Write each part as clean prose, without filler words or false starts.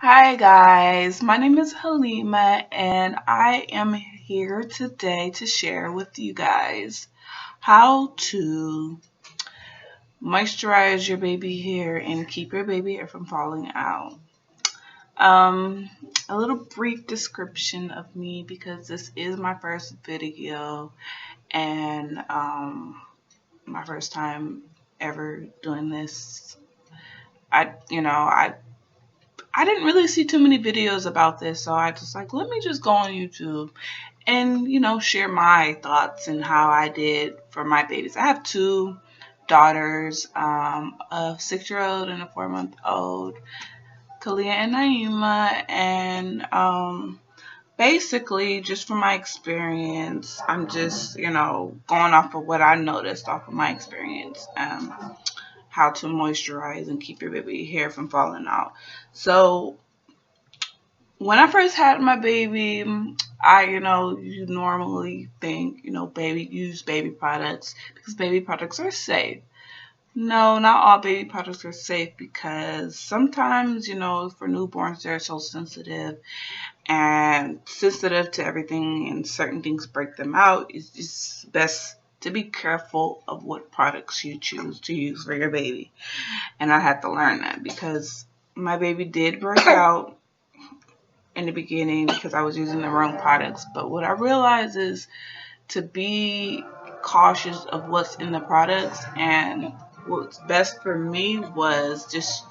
Hi guys, my name is Halima and I am here today to share with you guys how to moisturize your baby hair and keep your baby hair from falling out. Um, a little brief description of me because this is my first video and my first time ever doing this. I didn't really see too many videos about this, so I just like, let me just go on YouTube and, share my thoughts and how I did for my babies. I have two daughters, a 6-year old and a 4-month old, Kalia and Naima, and basically, just from my experience, I'm just, going off of what I noticed off of my experience. How to moisturize and keep your baby hair from falling out. So when I first had my baby, you normally think, baby, use baby products because baby products are safe. No, not all baby products are safe because sometimes, for newborns, they're so sensitive and sensitive to everything, and certain things break them out. It's just best to be careful of what products you choose to use for your baby. And I had to learn that because my baby did break out in the beginning because I was using the wrong products. But what I realized is to be cautious of what's in the products. And what's best for me was just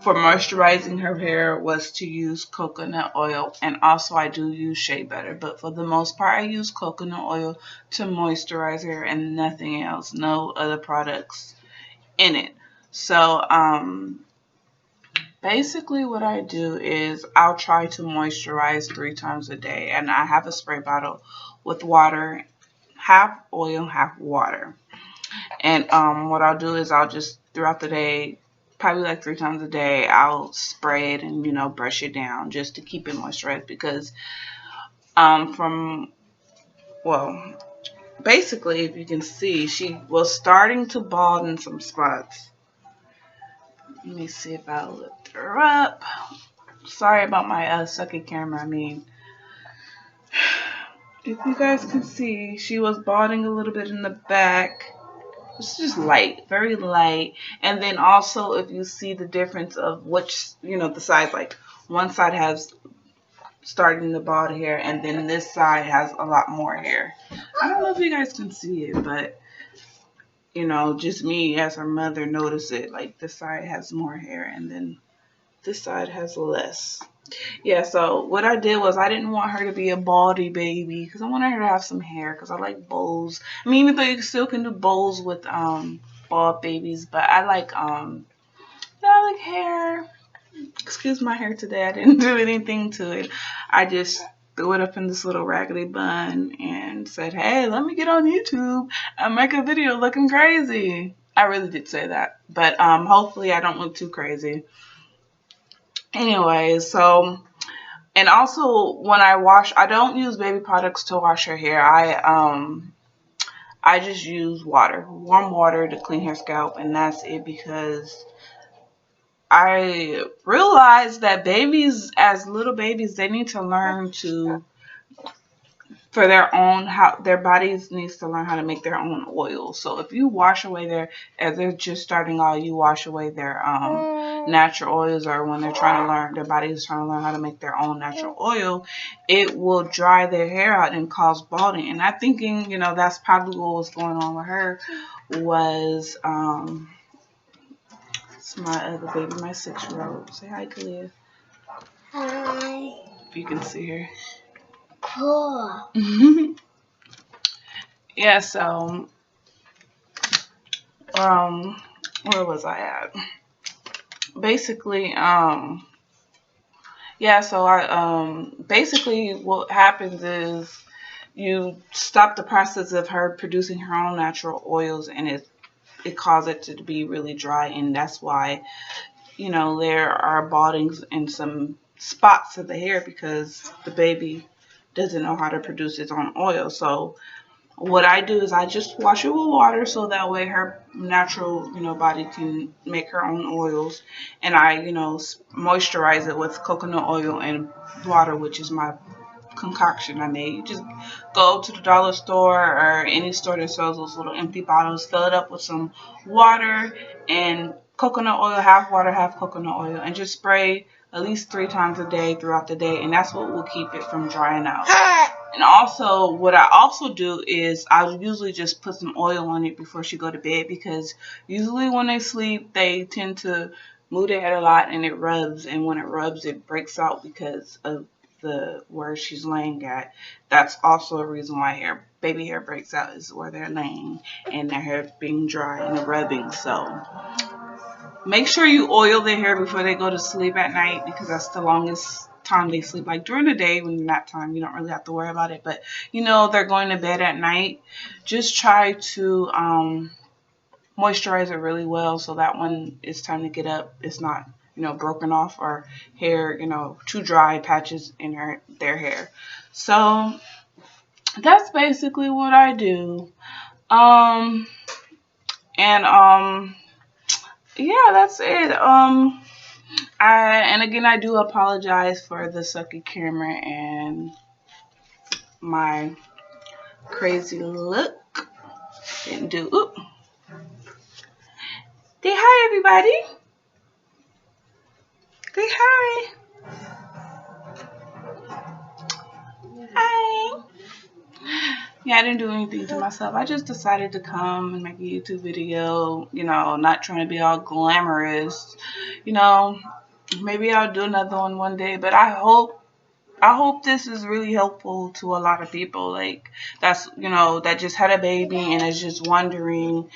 for moisturizing her hair was to use coconut oil. And also I do use shea butter. But for the most part, I use coconut oil to moisturize her and nothing else. No other products in it. So, basically, what I do is I'll try to moisturize 3 times a day, and I have a spray bottle with water, half oil, half water. And what I'll do is I'll just throughout the day, probably like 3 times a day, I'll spray it and brush it down just to keep it moisturized because from well, basically, if you can see, she was starting to bald in some spots. Let me see if I lift her up. Sorry about my sucky camera. I mean, if you guys can see, she was balding a little bit in the back. It's just light, very light. And then also, if you see the difference of which, the sides, like one side has starting the bald hair, and then this side has a lot more hair. I don't know if you guys can see it, but just me as her mother notice it. Like this side has more hair, and then this side has less. Yeah, so what I did was I didn't want her to be a baldy baby because I wanted her to have some hair because I like bows. I mean, even though you still can do bows with bald babies, but I like hair. Excuse my hair today. I didn't do anything to it. I just threw it up in this little raggedy bun and said, "Hey, let me get on YouTube and make a video looking crazy." I really did say that, but hopefully I don't look too crazy. Anyway, so and also when I wash, I don't use baby products to wash her hair. I just use water, warm water to clean her scalp, and that's it because I realized that babies, as little babies, they need to learn to for their own how their bodies needs to learn how to make their own oil. So if you wash away their as they're just starting out, you wash away their natural oils, or when they're trying to learn their body is trying to learn how to make their own natural oil, it will dry their hair out and cause balding. And I'm thinking, that's probably what was going on with her was it's my other baby, my 6-year-old. Say hi, Kalia. Hi. If you can see her. Cool. Yeah, so where was I at? Basically, yeah, so I basically what happens is you stop the process of her producing her own natural oils, and it causes it to be really dry, and that's why there are baldings in some spots of the hair because the baby doesn't know how to produce its own oil. So what I do is I just wash it with water so that way her natural, body can make her own oils, and I, moisturize it with coconut oil and water, which is my concoction I made. You just go to the dollar store or any store that sells those little empty bottles, fill it up with some water and coconut oil, half water, half coconut oil, and just spray at least 3 times a day throughout the day, and that's what will keep it from drying out. And also, what I also do is I usually just put some oil on it before she go to bed, because usually when they sleep, they tend to move their head a lot and it rubs. And when it rubs, it breaks out because of the where she's laying at. That's also a reason why baby hair breaks out, is where they're laying and their hair being dry and rubbing. So make sure you oil their hair before they go to sleep at night, because that's the longest time they sleep. Like during the day, when nap time, you don't really have to worry about it. But they're going to bed at night. Just try to moisturize it really well, so that when it's time to get up, it's not broken off, or hair too dry patches in their hair. So that's basically what I do. Um and yeah, that's it. And again, I do apologize for the sucky camera and my crazy look. Didn't do. Oop. Say hi, everybody. Say hi. Hi. Yeah, I didn't do anything to myself. I just decided to come and make a YouTube video. Not trying to be all glamorous. You know, Maybe I'll do another one day. But I hope this is really helpful to a lot of people, like that just had a baby and is just wondering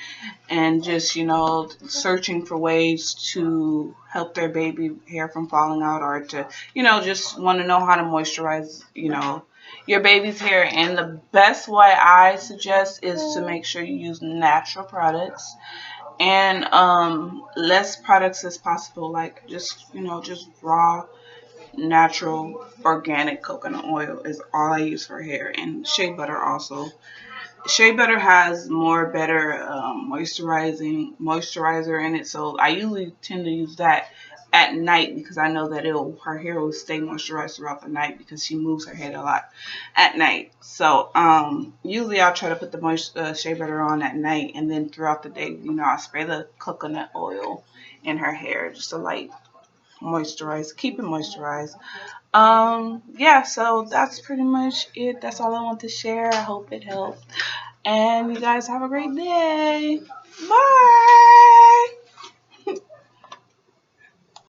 and just searching for ways to help their baby hair from falling out, or to just want to know how to moisturize your baby's hair. And the best way I suggest is to make sure you use natural products, and less products as possible, like just raw natural organic coconut oil is all I use for hair, and shea butter also. Shea butter has more better moisturizer in it, so I usually tend to use that at night, because I know that her hair will stay moisturized throughout the night, because she moves her head a lot at night. So usually I'll try to put the shea butter on at night, and then throughout the day, I spray the coconut oil in her hair, just to keep it moisturized. Yeah, so that's pretty much it. That's all I want to share. I hope it helped. And you guys have a great day. Bye.